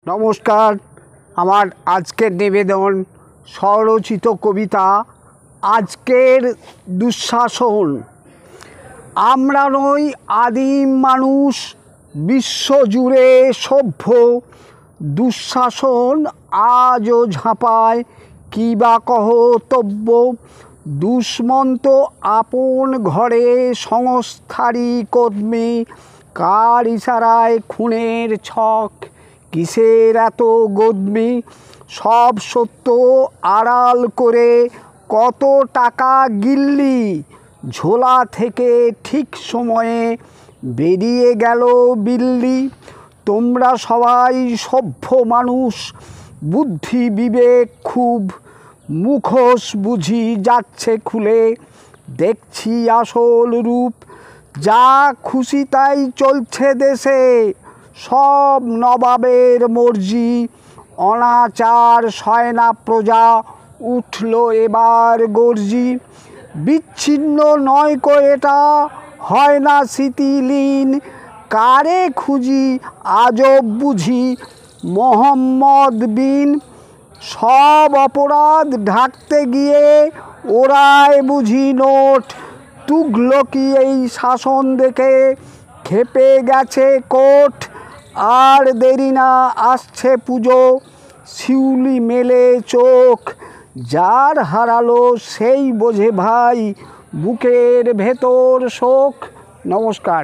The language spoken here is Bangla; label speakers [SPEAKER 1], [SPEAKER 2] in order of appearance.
[SPEAKER 1] নমস্কার। আমার আজকের নিবেদন স্বরচিত কবিতা আজকের দুঃশাসন। আমরা নই আদিম মানুষ, বিশ্বজুড়ে সভ্য। দুঃশাসন আজও ঝাঁপায় কী বা কর্তব্য। দুষ্মন্ত আপন ঘরে সংস্থারই কর্মী, কার ইশারায় খুনের ছক, কিসের এত গদ্মি। সব সত্য আড়াল করে কত টাকা গিললি, ঝোলা থেকে ঠিক সময়ে বেরিয়ে গেল বিল্লি। তোমরা সবাই সভ্য মানুষ, বুদ্ধি বিবেক খুব, মুখোশ বুঝি যাচ্ছে খুলে, দেখছি আসল রূপ। যা খুশি তাই চলছে দেশে, সব নবাবের মর্জি। অনাচার সয় না প্রজা, উঠল এবার গর্জি। বিচ্ছিন্ন নয় কো এটা, হয় না স্মৃতিলীন, কারে খুঁজি আজব বুঝি মোহাম্মদ বিন। সব অপরাধ ঢাকতে গিয়ে ওরাই বুঝি নোট, তুঘলকি এই শাসন দেখে খেপে গেছে কোট। আর দেরি না, আসছে পুজো, শিউলি মেলে চোখ। যার হারালো সেই বোঝে ভাই বুকের ভেতর শোক। নমস্কার।